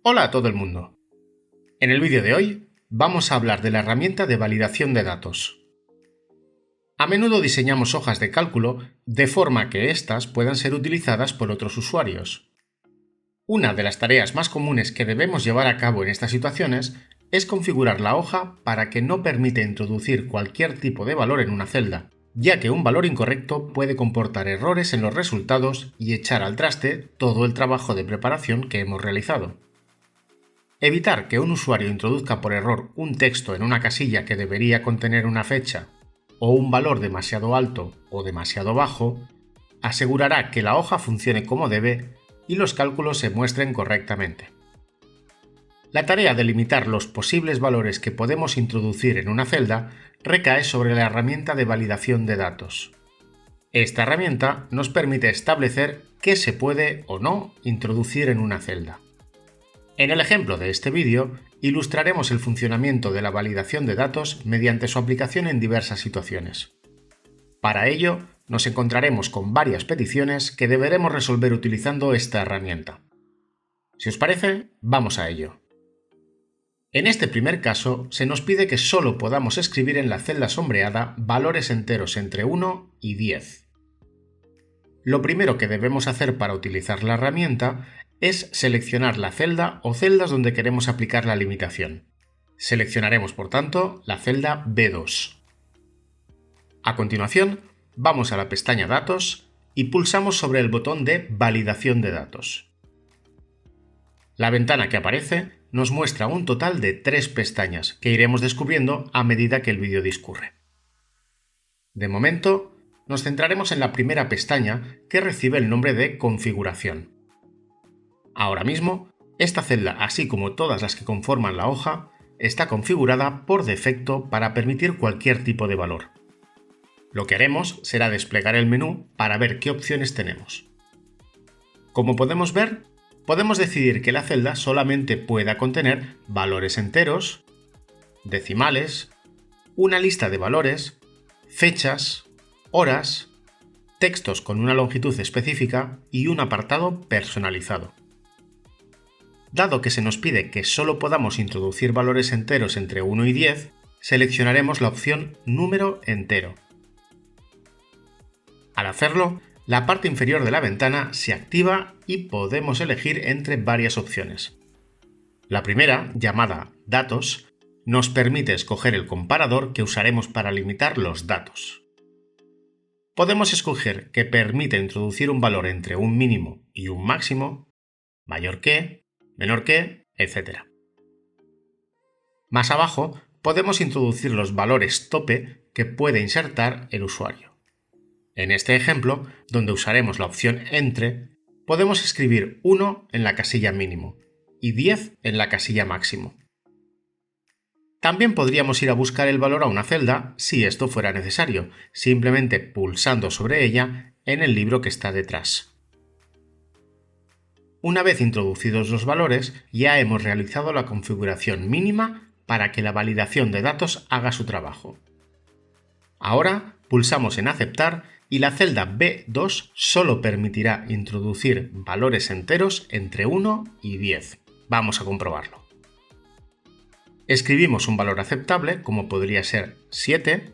Hola a todo el mundo. En el vídeo de hoy vamos a hablar de la herramienta de validación de datos. A menudo diseñamos hojas de cálculo de forma que éstas puedan ser utilizadas por otros usuarios. Una de las tareas más comunes que debemos llevar a cabo en estas situaciones es configurar la hoja para que no permita introducir cualquier tipo de valor en una celda, ya que un valor incorrecto puede comportar errores en los resultados y echar al traste todo el trabajo de preparación que hemos realizado. Evitar que un usuario introduzca por error un texto en una casilla que debería contener una fecha o un valor demasiado alto o demasiado bajo asegurará que la hoja funcione como debe y los cálculos se muestren correctamente. La tarea de limitar los posibles valores que podemos introducir en una celda recae sobre la herramienta de validación de datos. Esta herramienta nos permite establecer qué se puede o no introducir en una celda. En el ejemplo de este vídeo, ilustraremos el funcionamiento de la validación de datos mediante su aplicación en diversas situaciones. Para ello, nos encontraremos con varias peticiones que deberemos resolver utilizando esta herramienta. Si os parece, vamos a ello. En este primer caso, se nos pide que solo podamos escribir en la celda sombreada valores enteros entre 1 y 10. Lo primero que debemos hacer para utilizar la herramienta es seleccionar la celda o celdas donde queremos aplicar la limitación. Seleccionaremos, por tanto, la celda B2. A continuación, vamos a la pestaña Datos y pulsamos sobre el botón de Validación de datos. La ventana que aparece nos muestra un total de 3 pestañas que iremos descubriendo a medida que el vídeo discurre. De momento, nos centraremos en la primera pestaña que recibe el nombre de Configuración. Ahora mismo, esta celda, así como todas las que conforman la hoja, está configurada por defecto para permitir cualquier tipo de valor. Lo que haremos será desplegar el menú para ver qué opciones tenemos. Como podemos ver, podemos decidir que la celda solamente pueda contener valores enteros, decimales, una lista de valores, fechas, horas, textos con una longitud específica y un apartado personalizado. Dado que se nos pide que solo podamos introducir valores enteros entre 1 y 10, seleccionaremos la opción Número entero. Al hacerlo, la parte inferior de la ventana se activa y podemos elegir entre varias opciones. La primera, llamada Datos, nos permite escoger el comparador que usaremos para limitar los datos. Podemos escoger que permite introducir un valor entre un mínimo y un máximo, mayor que, menor que, etc. Más abajo podemos introducir los valores tope que puede insertar el usuario. En este ejemplo, donde usaremos la opción Entre, podemos escribir 1 en la casilla mínimo y 10 en la casilla máximo. También podríamos ir a buscar el valor a una celda si esto fuera necesario, simplemente pulsando sobre ella en el libro que está detrás. Una vez introducidos los valores, ya hemos realizado la configuración mínima para que la validación de datos haga su trabajo. Ahora pulsamos en Aceptar y la celda B2 solo permitirá introducir valores enteros entre 1 y 10. Vamos a comprobarlo. Escribimos un valor aceptable, como podría ser 7,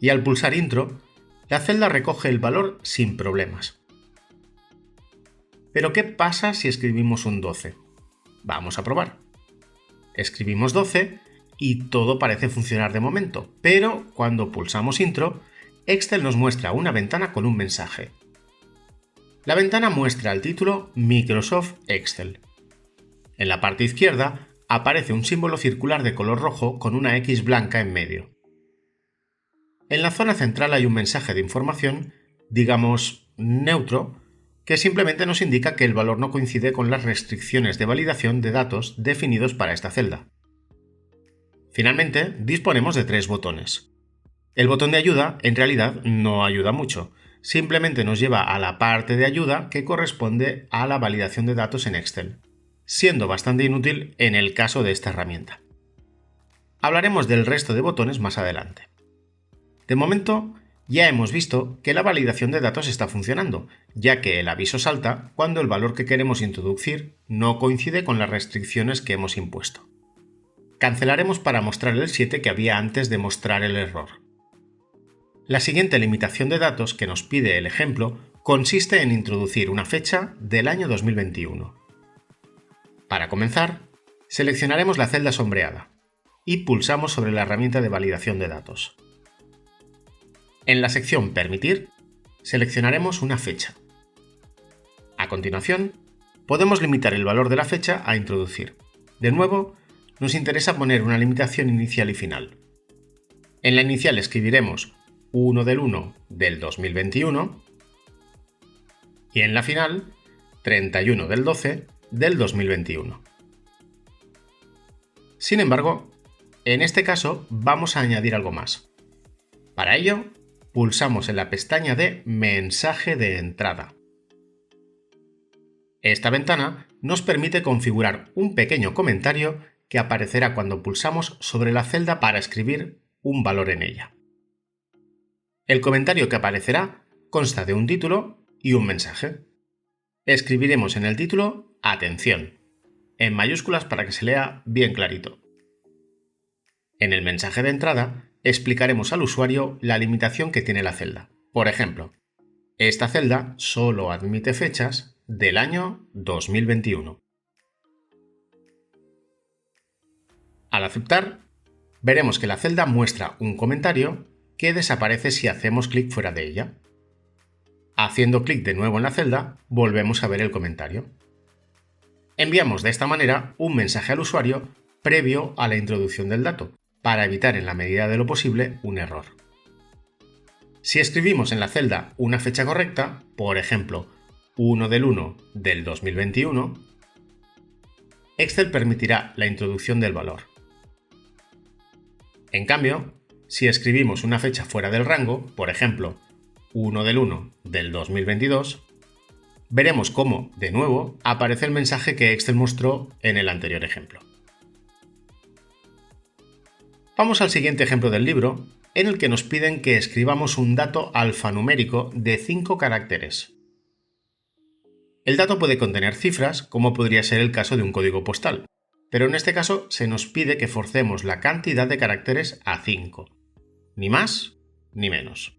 y al pulsar Intro, la celda recoge el valor sin problemas. ¿Pero qué pasa si escribimos un 12? Vamos a probar. Escribimos 12 y todo parece funcionar de momento, pero cuando pulsamos Intro, Excel nos muestra una ventana con un mensaje. La ventana muestra el título Microsoft Excel. En la parte izquierda aparece un símbolo circular de color rojo con una X blanca en medio. En la zona central hay un mensaje de información, digamos neutro, que simplemente nos indica que el valor no coincide con las restricciones de validación de datos definidos para esta celda. Finalmente, disponemos de 3 botones. El botón de ayuda en realidad no ayuda mucho, simplemente nos lleva a la parte de ayuda que corresponde a la validación de datos en Excel, siendo bastante inútil en el caso de esta herramienta. Hablaremos del resto de botones más adelante. De momento, Ya hemos visto que la validación de datos está funcionando, ya que el aviso salta cuando el valor que queremos introducir no coincide con las restricciones que hemos impuesto. Cancelaremos para mostrar el 7 que había antes de mostrar el error. La siguiente limitación de datos que nos pide el ejemplo consiste en introducir una fecha del año 2021. Para comenzar, seleccionaremos la celda sombreada y pulsamos sobre la herramienta de validación de datos. En la sección Permitir, seleccionaremos una fecha. A continuación, podemos limitar el valor de la fecha a introducir. De nuevo, nos interesa poner una limitación inicial y final. En la inicial escribiremos 1 del 1 del 2021 y en la final 31 del 12 del 2021. Sin embargo, en este caso vamos a añadir algo más. Para ello, pulsamos en la pestaña de Mensaje de entrada. Esta ventana nos permite configurar un pequeño comentario que aparecerá cuando pulsamos sobre la celda para escribir un valor en ella. El comentario que aparecerá consta de un título y un mensaje. Escribiremos en el título Atención, en mayúsculas para que se lea bien clarito. En el mensaje de entrada explicaremos al usuario la limitación que tiene la celda. Por ejemplo, esta celda solo admite fechas del año 2021. Al aceptar, veremos que la celda muestra un comentario que desaparece si hacemos clic fuera de ella. Haciendo clic de nuevo en la celda, volvemos a ver el comentario. Enviamos de esta manera un mensaje al usuario previo a la introducción del dato, para evitar en la medida de lo posible un error. Si escribimos en la celda una fecha correcta, por ejemplo, 1 del 1 del 2021, Excel permitirá la introducción del valor. En cambio, si escribimos una fecha fuera del rango, por ejemplo, 1 del 1 del 2022, veremos cómo, de nuevo, aparece el mensaje que Excel mostró en el anterior ejemplo. Vamos al siguiente ejemplo del libro, en el que nos piden que escribamos un dato alfanumérico de 5 caracteres. El dato puede contener cifras, como podría ser el caso de un código postal, pero en este caso se nos pide que forcemos la cantidad de caracteres a 5, ni más ni menos.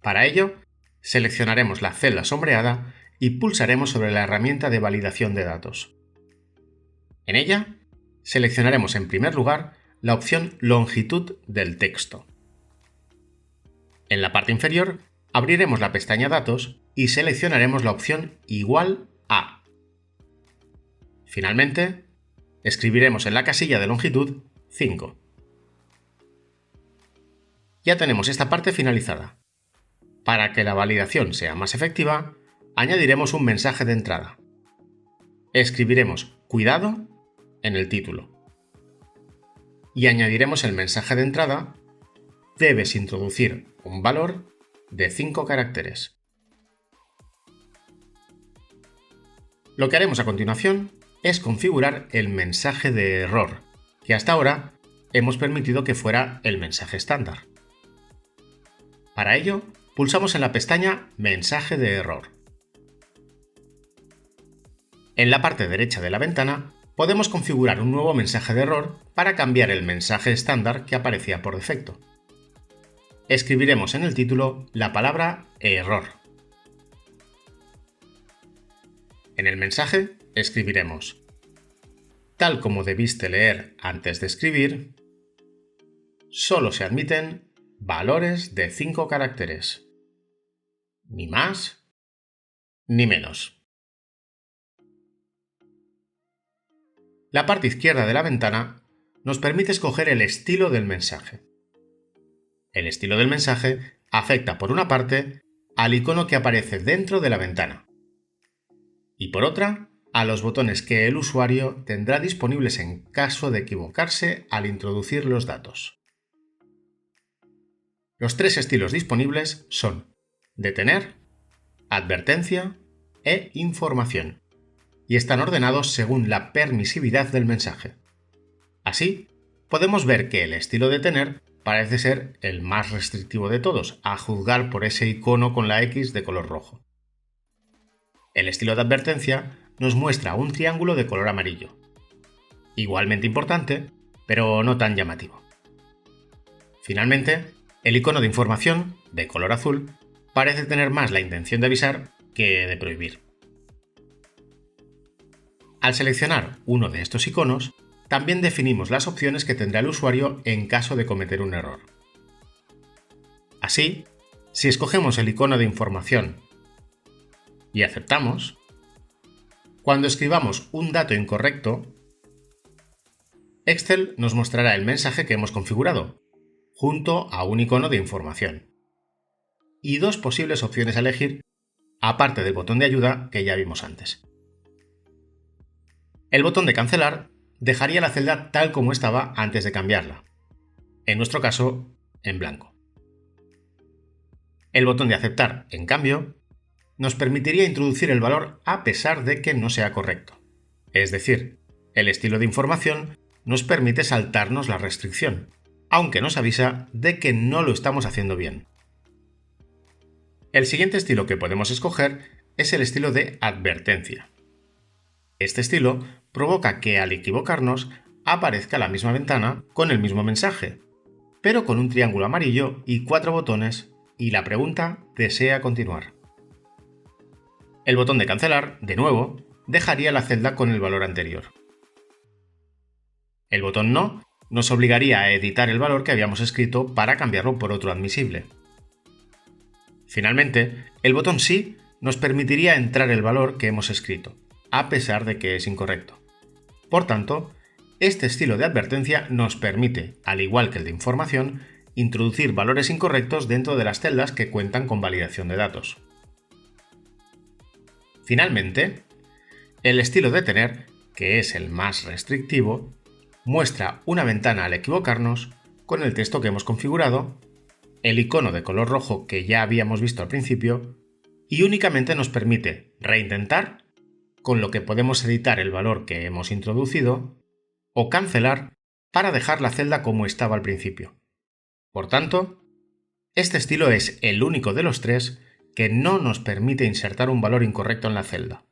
Para ello, seleccionaremos la celda sombreada y pulsaremos sobre la herramienta de validación de datos. En ella, seleccionaremos en primer lugar la opción Longitud del texto. En la parte inferior, abriremos la pestaña Datos y seleccionaremos la opción Igual a. Finalmente, escribiremos en la casilla de longitud 5. Ya tenemos esta parte finalizada. Para que la validación sea más efectiva, añadiremos un mensaje de entrada. Escribiremos Cuidado en el título. Y añadiremos el mensaje de entrada: debes introducir un valor de 5 caracteres. Lo que haremos a continuación es configurar el mensaje de error, que hasta ahora hemos permitido que fuera el mensaje estándar. Para ello, pulsamos en la pestaña Mensaje de error. En la parte derecha de la ventana podemos configurar un nuevo mensaje de error para cambiar el mensaje estándar que aparecía por defecto. Escribiremos en el título la palabra error. En el mensaje escribiremos: tal como debiste leer antes de escribir, solo se admiten valores de 5 caracteres, ni más ni menos. La parte izquierda de la ventana nos permite escoger el estilo del mensaje. El estilo del mensaje afecta, por una parte, al icono que aparece dentro de la ventana y, por otra, a los botones que el usuario tendrá disponibles en caso de equivocarse al introducir los datos. Los 3 estilos disponibles son Detener, Advertencia e Información, y están ordenados según la permisividad del mensaje. Así, podemos ver que el estilo Detener parece ser el más restrictivo de todos, a juzgar por ese icono con la X de color rojo. El estilo de advertencia nos muestra un triángulo de color amarillo. Igualmente importante, pero no tan llamativo. Finalmente, el icono de información, de color azul, parece tener más la intención de avisar que de prohibir. Al seleccionar uno de estos iconos, también definimos las opciones que tendrá el usuario en caso de cometer un error. Así, si escogemos el icono de información y aceptamos, cuando escribamos un dato incorrecto, Excel nos mostrará el mensaje que hemos configurado, junto a un icono de información, y dos posibles opciones a elegir, aparte del botón de ayuda que ya vimos antes. El botón de cancelar dejaría la celda tal como estaba antes de cambiarla, en nuestro caso, en blanco. El botón de aceptar, en cambio, nos permitiría introducir el valor a pesar de que no sea correcto. Es decir, el estilo de información nos permite saltarnos la restricción, aunque nos avisa de que no lo estamos haciendo bien. El siguiente estilo que podemos escoger es el estilo de advertencia. Este estilo provoca que al equivocarnos aparezca la misma ventana con el mismo mensaje, pero con un triángulo amarillo y 4 botones y la pregunta ¿desea continuar? El botón de cancelar, de nuevo, dejaría la celda con el valor anterior. El botón no nos obligaría a editar el valor que habíamos escrito para cambiarlo por otro admisible. Finalmente, el botón sí nos permitiría entrar el valor que hemos escrito, a pesar de que es incorrecto. Por tanto, este estilo de advertencia nos permite, al igual que el de información, introducir valores incorrectos dentro de las celdas que cuentan con validación de datos. Finalmente, el estilo de tener, que es el más restrictivo, muestra una ventana al equivocarnos con el texto que hemos configurado, el icono de color rojo que ya habíamos visto al principio, y únicamente nos permite reintentar, con lo que podemos editar el valor que hemos introducido, o cancelar para dejar la celda como estaba al principio. Por tanto, este estilo es el único de los tres que no nos permite insertar un valor incorrecto en la celda.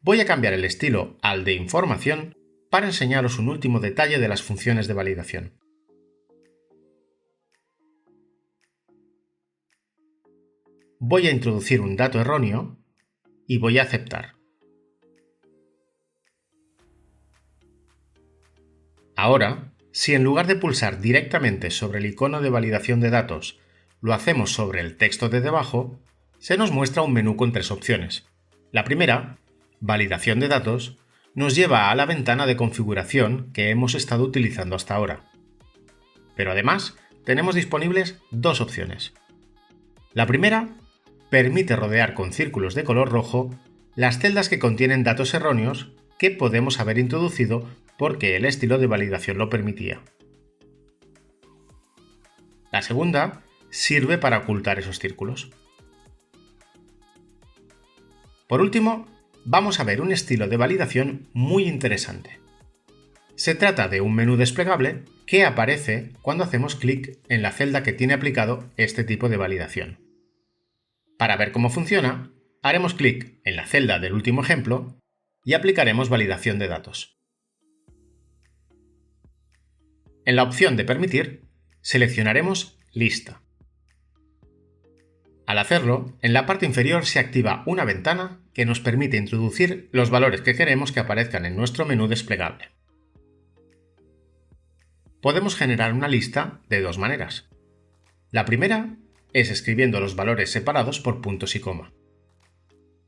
Voy a cambiar el estilo al de información para enseñaros un último detalle de las funciones de validación. Voy a introducir un dato erróneo y voy a aceptar. Ahora, si en lugar de pulsar directamente sobre el icono de validación de datos, lo hacemos sobre el texto de debajo, se nos muestra un menú con 3 opciones. La primera, validación de datos, nos lleva a la ventana de configuración que hemos estado utilizando hasta ahora. Pero además, tenemos disponibles 2 opciones. La primera permite rodear con círculos de color rojo las celdas que contienen datos erróneos que podemos haber introducido porque el estilo de validación lo permitía. La segunda sirve para ocultar esos círculos. Por último, vamos a ver un estilo de validación muy interesante. Se trata de un menú desplegable que aparece cuando hacemos clic en la celda que tiene aplicado este tipo de validación. Para ver cómo funciona, haremos clic en la celda del último ejemplo y aplicaremos validación de datos. En la opción de permitir, seleccionaremos Lista. Al hacerlo, en la parte inferior se activa una ventana que nos permite introducir los valores que queremos que aparezcan en nuestro menú desplegable. Podemos generar una lista de 2 maneras. La primera es escribiendo los valores separados por puntos y coma.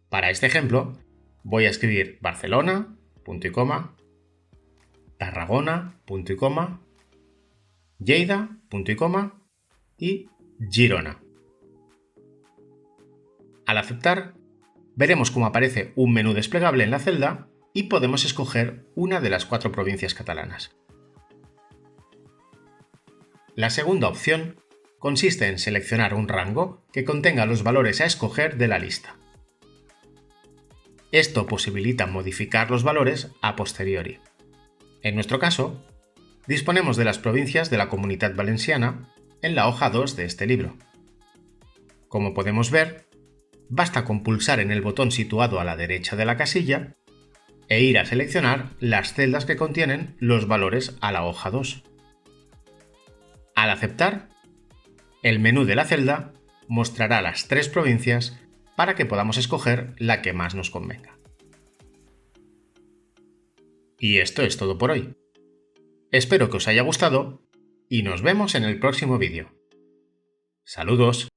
Para este ejemplo, voy a escribir Barcelona, punto y coma, Tarragona, punto y coma, Lleida, punto y coma, y Girona. Al aceptar, veremos cómo aparece un menú desplegable en la celda y podemos escoger una de las 4 provincias catalanas. La segunda opción consiste en seleccionar un rango que contenga los valores a escoger de la lista. Esto posibilita modificar los valores a posteriori. En nuestro caso, disponemos de las provincias de la Comunitat Valenciana en la hoja 2 de este libro. Como podemos ver, basta con pulsar en el botón situado a la derecha de la casilla e ir a seleccionar las celdas que contienen los valores a la hoja 2. Al aceptar, el menú de la celda mostrará las 3 provincias para que podamos escoger la que más nos convenga. Y esto es todo por hoy. Espero que os haya gustado y nos vemos en el próximo vídeo. ¡Saludos!